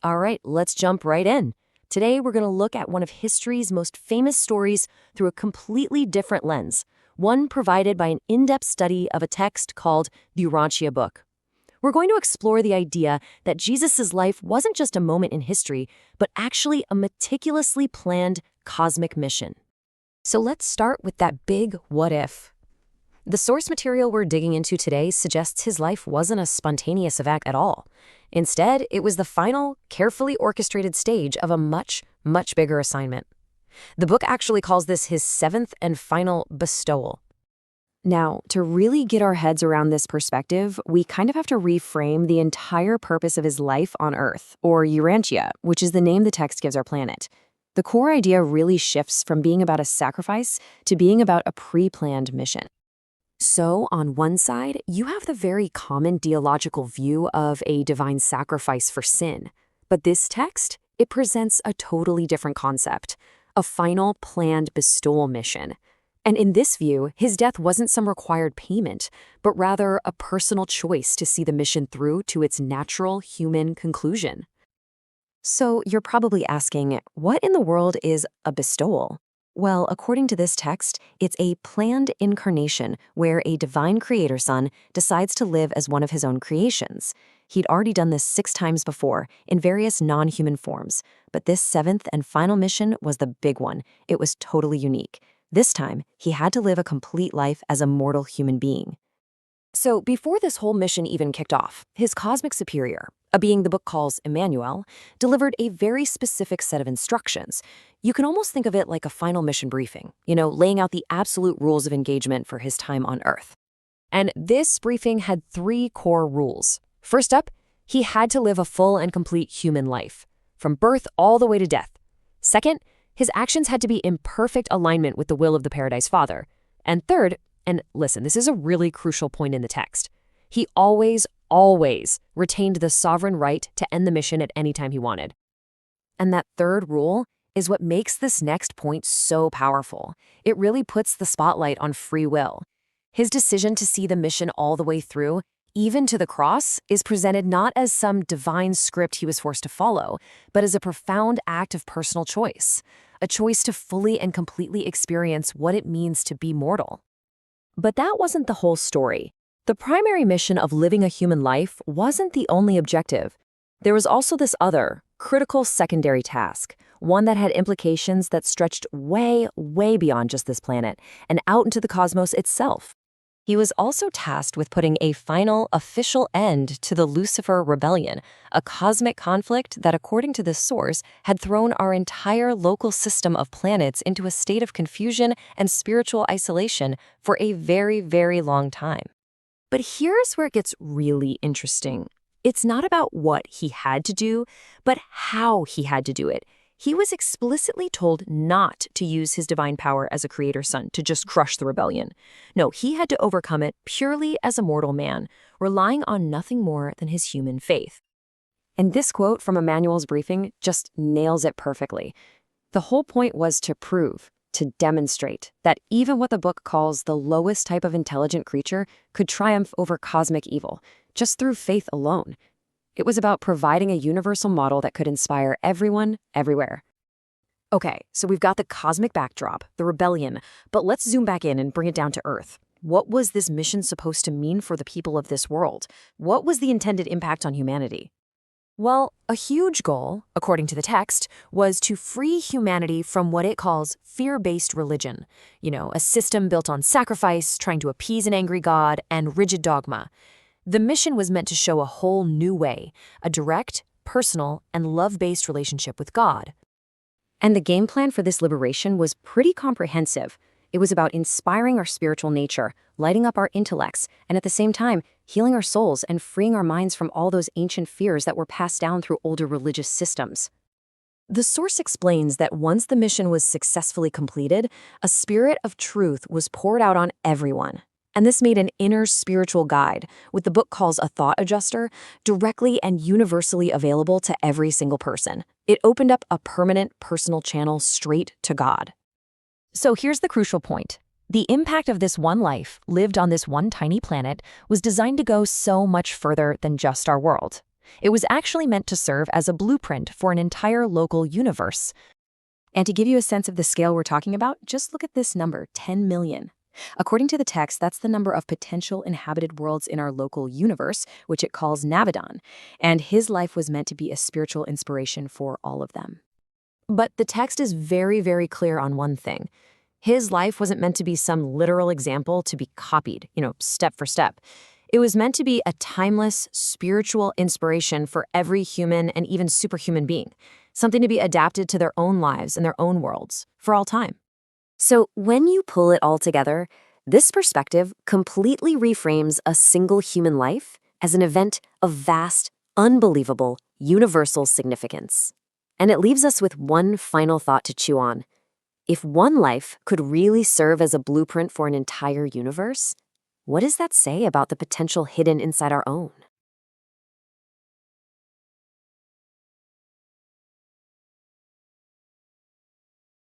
All right, let's jump right in. Today, we're going to look at one of history's most famous stories through a completely different lens, one provided by an in-depth study of a text called the Urantia Book. We're going to explore the idea that Jesus' life wasn't just a moment in history, but actually a meticulously planned cosmic mission. So let's start with that big what if. The source material we're digging into today suggests his life wasn't a spontaneous event at all. Instead, it was the final, carefully orchestrated stage of a much, much bigger assignment. The book actually calls this his seventh and final bestowal. Now, to really get our heads around this perspective, we kind of have to reframe the entire purpose of his life on Earth, or Urantia, which is the name the text gives our planet. The core idea really shifts from being about a sacrifice to being about a pre-planned mission. So, on one side, you have the very common theological view of a divine sacrifice for sin. But this text, it presents a totally different concept, a final planned bestowal mission. And in this view, his death wasn't some required payment, but rather a personal choice to see the mission through to its natural human conclusion. So, you're probably asking, what in the world is a bestowal? Well, according to this text, it's a planned incarnation where a divine creator son decides to live as one of his own creations. He'd already done this 6 times before in various non-human forms, but this 7th and final mission was the big one. It was totally unique. This time, he had to live a complete life as a mortal human being. So before this whole mission even kicked off, his cosmic superior, a being the book calls Immanuel, delivered a very specific set of instructions. You can almost think of it like a final mission briefing, laying out the absolute rules of engagement for his time on Earth. And this briefing had 3 core rules. First up, he had to live a full and complete human life, from birth all the way to death. Second, his actions had to be in perfect alignment with the will of the Paradise Father. And third, and listen, this is a really crucial point in the text, he always retained the sovereign right to end the mission at any time he wanted. And that third rule is what makes this next point so powerful. It really puts the spotlight on free will. His decision to see the mission all the way through, even to the cross, is presented not as some divine script he was forced to follow, but as a profound act of personal choice, a choice to fully and completely experience what it means to be mortal. But that wasn't the whole story. The primary mission of living a human life wasn't the only objective. There was also this other, critical secondary task, one that had implications that stretched way, way beyond just this planet and out into the cosmos itself. He was also tasked with putting a final, official end to the Lucifer rebellion, a cosmic conflict that, according to this source, had thrown our entire local system of planets into a state of confusion and spiritual isolation for a very, very long time. But here's where it gets really interesting. It's not about what he had to do, but how he had to do it. He was explicitly told not to use his divine power as a creator son to just crush the rebellion. No, he had to overcome it purely as a mortal man, relying on nothing more than his human faith. And this quote from Immanuel's briefing just nails it perfectly. The whole point was to prove, to demonstrate, that even what the book calls the lowest type of intelligent creature could triumph over cosmic evil, just through faith alone. It was about providing a universal model that could inspire everyone, everywhere. Okay, so we've got the cosmic backdrop, the rebellion, but let's zoom back in and bring it down to Earth. What was this mission supposed to mean for the people of this world? What was the intended impact on humanity? Well, a huge goal, according to the text, was to free humanity from what it calls fear-based religion. A system built on sacrifice, trying to appease an angry God, and rigid dogma. The mission was meant to show a whole new way, a direct, personal, and love-based relationship with God. And the game plan for this liberation was pretty comprehensive. It was about inspiring our spiritual nature, lighting up our intellects, and at the same time, healing our souls and freeing our minds from all those ancient fears that were passed down through older religious systems. The source explains that once the mission was successfully completed, a spirit of truth was poured out on everyone. And this made an inner spiritual guide, what the book calls a thought adjuster, directly and universally available to every single person. It opened up a permanent personal channel straight to God. So here's the crucial point. The impact of this one life, lived on this one tiny planet, was designed to go so much further than just our world. It was actually meant to serve as a blueprint for an entire local universe. And to give you a sense of the scale we're talking about, just look at this number, 10 million. According to the text, that's the number of potential inhabited worlds in our local universe, which it calls Navadon, and his life was meant to be a spiritual inspiration for all of them. But the text is very, very clear on one thing. His life wasn't meant to be some literal example to be copied, step for step. It was meant to be a timeless, spiritual inspiration for every human and even superhuman being, something to be adapted to their own lives and their own worlds for all time. So when you pull it all together, this perspective completely reframes a single human life as an event of vast, unbelievable, universal significance. And it leaves us with one final thought to chew on. If one life could really serve as a blueprint for an entire universe, what does that say about the potential hidden inside our own?